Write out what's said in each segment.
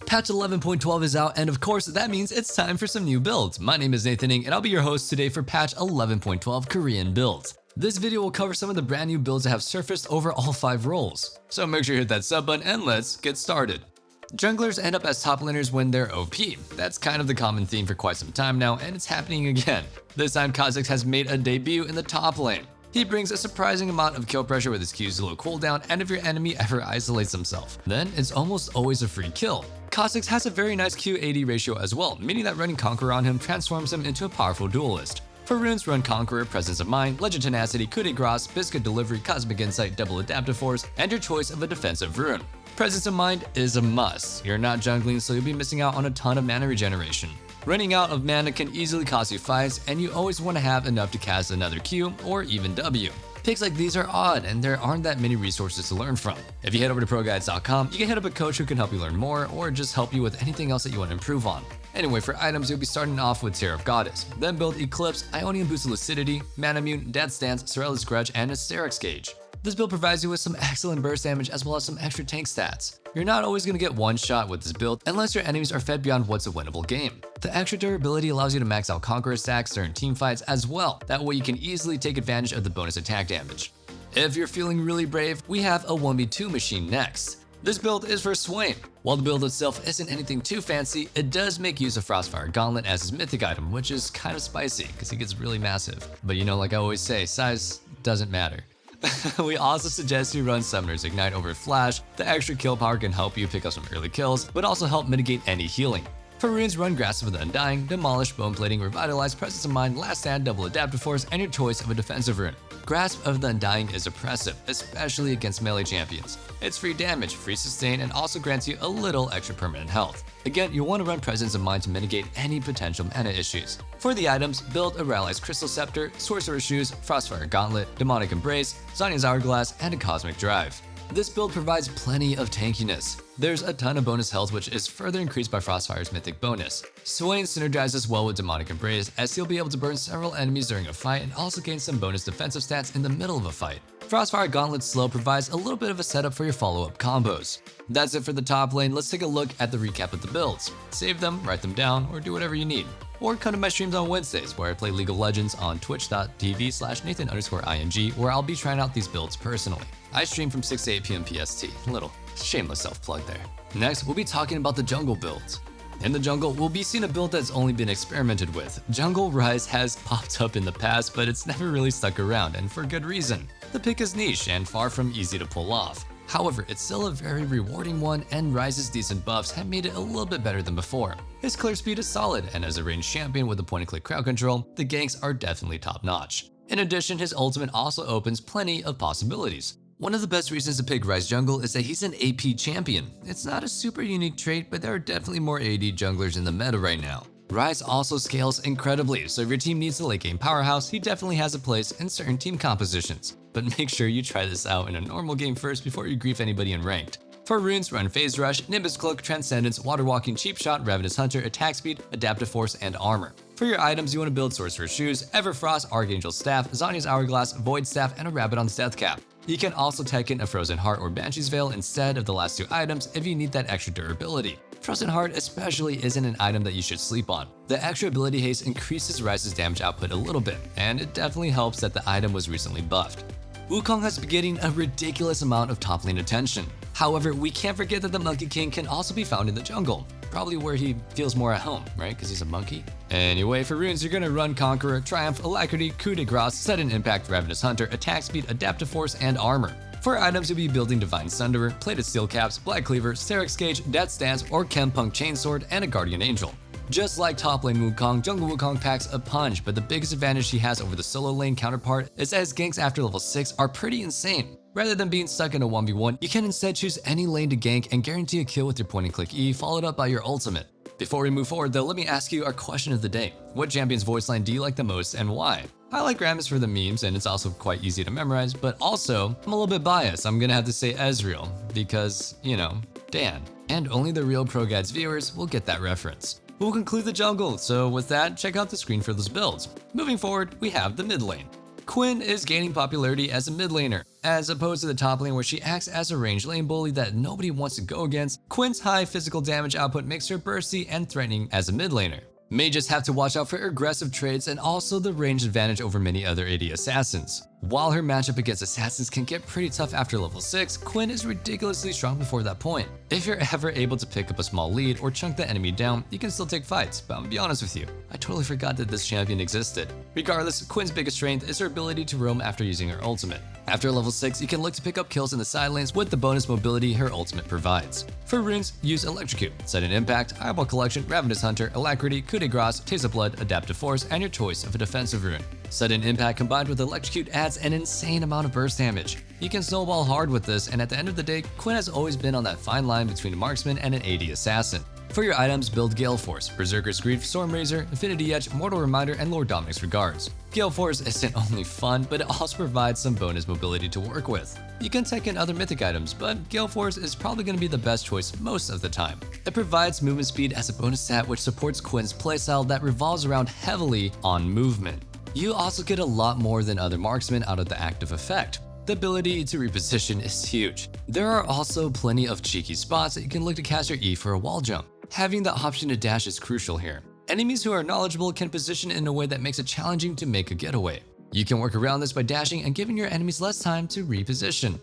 Patch 11.12 is out, and of course, that means it's time for some new builds. My name is Nathan Ng, and I'll be your host today for Patch 11.12 Korean builds. This video will cover some of the brand new builds that have surfaced over all 5 roles. So make sure you hit that sub button and let's get started. Junglers end up as top laners when they're OP. That's kind of the common theme for quite some time now, and it's happening again. This time Khazix has made a debut in the top lane. He brings a surprising amount of kill pressure with his Q's low cooldown, and if your enemy ever isolates himself, then it's almost always a free kill. Khazix has a very nice QAD ratio as well, meaning that running Conqueror on him transforms him into a powerful duelist. For runes, run Conqueror, Presence of Mind, Legend Tenacity, Coup de Grace, Biscuit Delivery, Cosmic Insight, Double Adaptive Force, and your choice of a defensive rune. Presence of Mind is a must. You're not jungling, so you'll be missing out on a ton of mana regeneration. Running out of mana can easily cost you fights, and you always want to have enough to cast another Q or even W. Picks like these are odd, and there aren't that many resources to learn from. If you head over to ProGuides.com, you can hit up a coach who can help you learn more, or just help you with anything else that you want to improve on. Anyway, for items, you'll be starting off with Tear of Goddess, then build Eclipse, Ionian Boosted Lucidity, Manamune, Death's Dance, Sorelli's Grudge, and a Sterix Gauge. This build provides you with some excellent burst damage as well as some extra tank stats. You're not always going to get one shot with this build unless your enemies are fed beyond what's a winnable game. The extra durability allows you to max out Conqueror stacks during team fights as well. That way you can easily take advantage of the bonus attack damage. If you're feeling really brave, we have a 1v2 machine next. This build is for Swain. While the build itself isn't anything too fancy, it does make use of Frostfire Gauntlet as his mythic item, which is kind of spicy because he gets really massive. But you know, like I always say, size doesn't matter. We also suggest you run Summoner's Ignite over Flash. The extra kill power can help you pick up some early kills, but also help mitigate any healing. For runes, run Grasp of the Undying, Demolish, Bone Plating, Revitalize, Presence of Mind, Last Stand, Double Adaptive Force, and your choice of a defensive rune. Grasp of the Undying is oppressive, especially against melee champions. It's free damage, free sustain, and also grants you a little extra permanent health. Again, you'll want to run Presence of Mind to mitigate any potential mana issues. For the items, build a Rally's Crystal Scepter, Sorcerer's Shoes, Frostfire Gauntlet, Demonic Embrace, Zhonya's Hourglass, and a Cosmic Drive. This build provides plenty of tankiness. There's a ton of bonus health, which is further increased by Frostfire's mythic bonus. Swain synergizes well with Demonic Embrace, as he'll be able to burn several enemies during a fight and also gain some bonus defensive stats in the middle of a fight. Frostfire Gauntlet's slow provides a little bit of a setup for your follow-up combos. That's it for the top lane. Let's take a look at the recap of the builds. Save them, write them down, or do whatever you need. Or come to my streams on Wednesdays, where I play League of Legends on twitch.tv/Nathan_ing, where I'll be trying out these builds personally. I stream from 6 to 8 p.m. PST. Little shameless self-plug there. Next, we'll be talking about the jungle builds. In the jungle, we'll be seeing a build that's only been experimented with. Jungle Rise has popped up in the past, but it's never really stuck around, and for good reason. The pick is niche and far from easy to pull off. However, it's still a very rewarding one, and Rise's decent buffs have made it a little bit better than before. His clear speed is solid, and as a ranged champion with a point-and-click crowd control, the ganks are definitely top-notch. In addition, his ultimate also opens plenty of possibilities. One of the best reasons to pick Rise Jungle is that he's an AP champion. It's not a super unique trait, but there are definitely more AD junglers in the meta right now. Rise also scales incredibly, so if your team needs a late game powerhouse, he definitely has a place in certain team compositions. But make sure you try this out in a normal game first before you grief anybody in ranked. For runes, run Phase Rush, Nimbus Cloak, Transcendence, Water Walking, Cheap Shot, Ravenous Hunter, Attack Speed, Adaptive Force, and Armor. For your items, you want to build Sorcerer's Shoes, Everfrost, Archangel's Staff, Zhonya's Hourglass, Void Staff, and a Rabadon's Death Cap. You can also tech in a Frozen Heart or Banshee's Veil instead of the last 2 items if you need that extra durability. Frozen Heart especially isn't an item that you should sleep on. The extra ability haste increases Rise's damage output a little bit, and it definitely helps that the item was recently buffed. Wukong has been getting a ridiculous amount of top lane attention. However, we can't forget that the Monkey King can also be found in the jungle. Probably where he feels more at home, right? Because he's a monkey? Anyway, for runes, you're gonna run Conqueror, Triumph, Alacrity, Coup de Grace, Sudden Impact, Ravenous Hunter, Attack Speed, Adaptive Force, and Armor. For items, you'll be building Divine Sunderer, Plated Steel Caps, Black Cleaver, Sterix Gauge, Death's Dance, or Chempunk Chainsword, and a Guardian Angel. Just like top lane Wukong, Jungle Wukong packs a punch, but the biggest advantage he has over the solo lane counterpart is that his ganks after level 6 are pretty insane. Rather than being stuck in a 1v1, you can instead choose any lane to gank and guarantee a kill with your point-and-click E followed up by your ultimate. Before we move forward though, let me ask you our question of the day. What champion's voice line do you like the most and why? I like Rammus for the memes and it's also quite easy to memorize, but also, I'm a little bit biased. I'm gonna have to say Ezreal because, you know, Dan. And only the real ProGuides viewers will get that reference. We'll conclude the jungle, so with that, check out the screen for those builds. Moving forward, we have the mid lane. Quinn is gaining popularity as a mid laner. As opposed to the top lane where she acts as a ranged lane bully that nobody wants to go against, Quinn's high physical damage output makes her bursty and threatening as a mid laner. Mages have to watch out for aggressive trades and also the range advantage over many other AD assassins. While her matchup against assassins can get pretty tough after level 6, Quinn is ridiculously strong before that point. If you're ever able to pick up a small lead or chunk the enemy down, you can still take fights, but I'm gonna be honest with you, I totally forgot that this champion existed. Regardless, Quinn's biggest strength is her ability to roam after using her ultimate. After level 6, you can look to pick up kills in the side lanes with the bonus mobility her ultimate provides. For runes, use Electrocute, Sudden Impact, Eyeball Collection, Ravenous Hunter, Alacrity, Coup de Grace, Taste of Blood, Adaptive Force, and your choice of a defensive rune. Sudden Impact combined with Electrocute adds an insane amount of burst damage. You can snowball hard with this, and at the end of the day, Quinn has always been on that fine line between a marksman and an AD assassin. For your items, build Gale Force, Berserker's Grief, Stormrazor, Infinity Edge, Mortal Reminder, and Lord Dominic's Regards. Gale Force isn't only fun, but it also provides some bonus mobility to work with. You can take in other mythic items, but Gale Force is probably going to be the best choice most of the time. It provides movement speed as a bonus stat which supports Quinn's playstyle that revolves around heavily on movement. You also get a lot more than other marksmen out of the active effect. The ability to reposition is huge. There are also plenty of cheeky spots that you can look to cast your E for a wall jump. Having the option to dash is crucial here. Enemies who are knowledgeable can position in a way that makes it challenging to make a getaway. You can work around this by dashing and giving your enemies less time to reposition.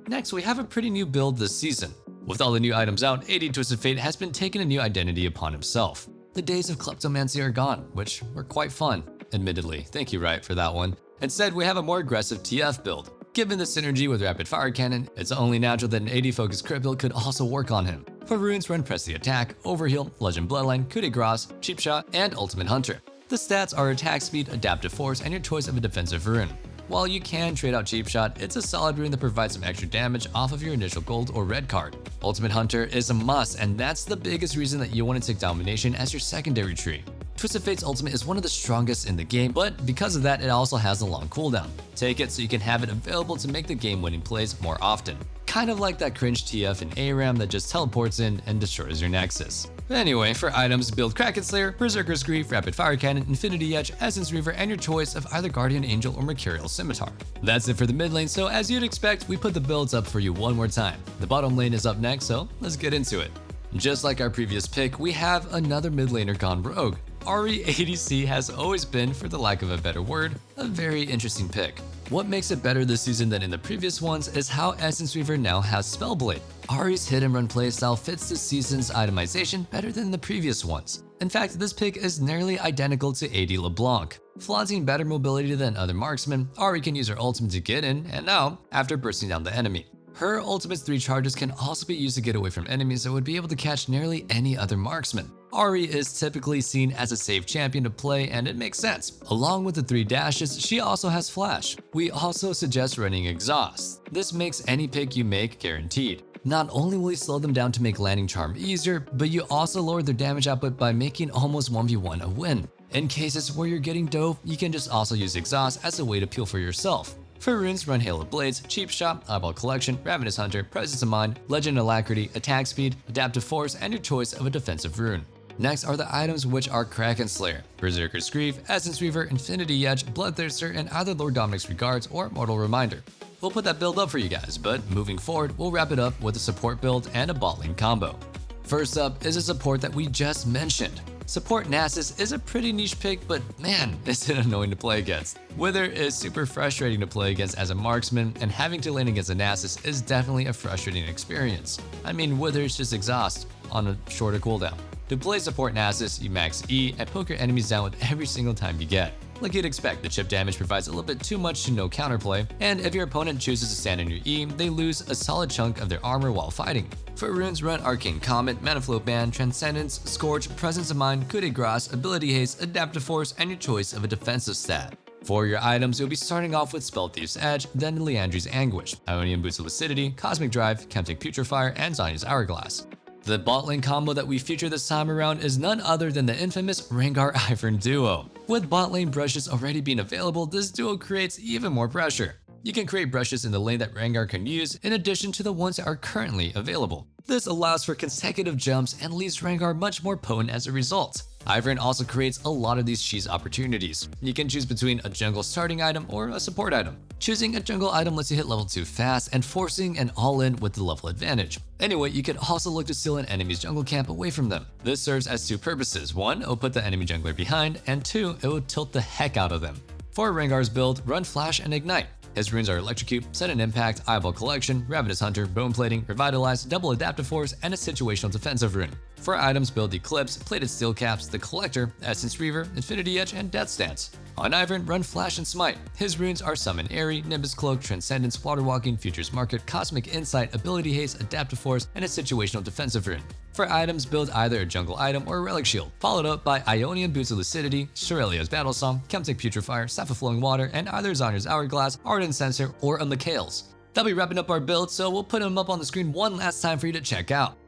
Next, we have a pretty new build this season. With all the new items out, AD Twisted Fate has been taking a new identity upon himself. The days of Kleptomancy are gone, which were quite fun. Admittedly, thank you, Riot, for that one. Instead, we have a more aggressive TF build. Given the synergy with Rapid Fire Cannon, it's only natural that an AD-focused crit build could also work on him. For runes, run Press the Attack, Overheal, Legend Bloodline, Coup de Grace, Cheap Shot, and Ultimate Hunter. The stats are Attack Speed, Adaptive Force, and your choice of a defensive rune. While you can trade out Cheap Shot, it's a solid rune that provides some extra damage off of your initial gold or red card. Ultimate Hunter is a must, and that's the biggest reason that you want to take Domination as your secondary tree. Twisted Fate's ultimate is one of the strongest in the game, but because of that, it also has a long cooldown. Take it so you can have it available to make the game-winning plays more often. Kind of like that cringe TF in ARAM that just teleports in and destroys your Nexus. Anyway, for items, build Kraken Slayer, Berserker's Grief, Rapid Fire Cannon, Infinity Edge, Essence Reaver, and your choice of either Guardian Angel or Mercurial Scimitar. That's it for the mid lane, so as you'd expect, we put the builds up for you one more time. The bottom lane is up next, so let's get into it. Just like our previous pick, we have another mid laner gone rogue. Ahri ADC has always been, for the lack of a better word, a very interesting pick. What makes it better this season than in the previous ones is how Essence Reaver now has Spellblade. Ahri's hit and run playstyle fits this season's itemization better than the previous ones. In fact, this pick is nearly identical to AD LeBlanc. Flaunting better mobility than other marksmen, Ahri can use her ultimate to get in and out after bursting down the enemy. Her ultimate's 3 charges can also be used to get away from enemies that would be able to catch nearly any other marksman. Ahri is typically seen as a safe champion to play, and it makes sense. Along with the 3 dashes, she also has flash. We also suggest running exhaust. This makes any pick you make guaranteed. Not only will you slow them down to make landing charm easier, but you also lower their damage output by making almost 1v1 a win. In cases where you're getting dove, you can just also use exhaust as a way to peel for yourself. For runes, run Hail of Blades, Cheap Shot, Eyeball Collection, Ravenous Hunter, Presence of Mind, Legend Alacrity, Attack Speed, Adaptive Force, and your choice of a defensive rune. Next are the items, which are Kraken Slayer, Berserker's Grief, Essence Reaver, Infinity Edge, Bloodthirster, and either Lord Dominic's Regards or Mortal Reminder. We'll put that build up for you guys, but moving forward, we'll wrap it up with a support build and a bot lane combo. First up is a support that we just mentioned. Support Nasus is a pretty niche pick, but man, is it annoying to play against. Wither is super frustrating to play against as a marksman, and having to lane against a Nasus is definitely a frustrating experience. I mean, Wither is just exhaust on a shorter cooldown. To play support Nasus, you max E and poke your enemies down with every single time you get. Like you'd expect, the chip damage provides a little bit too much to no counterplay, and if your opponent chooses to stand in your E, they lose a solid chunk of their armor while fighting. For runes, run Arcane Comet, Manaflow Band, Transcendence, Scorch, Presence of Mind, Coup de Grace, Ability Haste, Adaptive Force, and your choice of a defensive stat. For your items, you'll be starting off with Spell Thief's Edge, then Liandry's Anguish, Ionian Boots of Lucidity, Cosmic Drive, Chemtic Putrefier, and Zanya's Hourglass. The bot lane combo that we feature this time around is none other than the infamous Rengar-Ivern duo. With bot lane brushes already being available, this duo creates even more pressure. You can create brushes in the lane that Rengar can use in addition to the ones that are currently available. This allows for consecutive jumps and leaves Rengar much more potent as a result. Ivern also creates a lot of these cheese opportunities. You can choose between a jungle starting item or a support item. Choosing a jungle item lets you hit level 2 fast and forcing an all-in with the level advantage. Anyway, you could also look to steal an enemy's jungle camp away from them. This serves as two purposes. One, it will put the enemy jungler behind, and two, it will tilt the heck out of them. For Rengar's build, run Flash and Ignite. His runes are Electrocute, Sudden Impact, Eyeball Collection, Ravenous Hunter, Bone Plating, Revitalize, Double Adaptive Force, and a Situational Defensive rune. For items, build Eclipse, Plated Steel Caps, the Collector, Essence Reaver, Infinity Edge, and Death Stance. On Ivern, run Flash and Smite. His runes are Summon Ahri, Nimbus Cloak, Transcendence, Water Walking, Futures Market, Cosmic Insight, Ability Haste, Adaptive Force, and a Situational Defensive rune. For items, build either a jungle item or a relic shield, followed up by Ionian Boots of Lucidity, Shurelya's Battle Song, Celtic Putrefier, Staff of Flowing Water, and either Zonya's Hourglass, Ardent Censer, or a Mikhail's. That'll be wrapping up our build, so we'll put them up on the screen one last time for you to check out.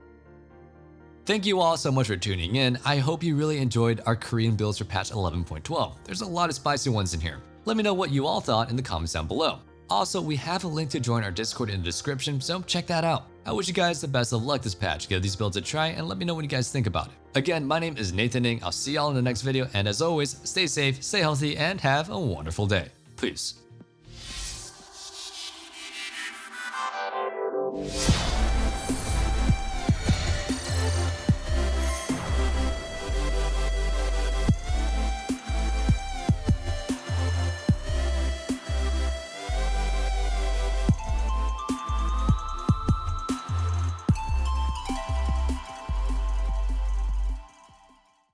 Thank you all so much for tuning in. I hope you really enjoyed our Korean builds for patch 11.12. There's a lot of spicy ones in here. Let me know what you all thought in the comments down below. Also, we have a link to join our Discord in the description, so check that out. I wish you guys the best of luck this patch. Give these builds a try and let me know what you guys think about it. Again, my name is Nathan Ning. I'll see y'all in the next video, and as always, stay safe, stay healthy, and have a wonderful day. Peace.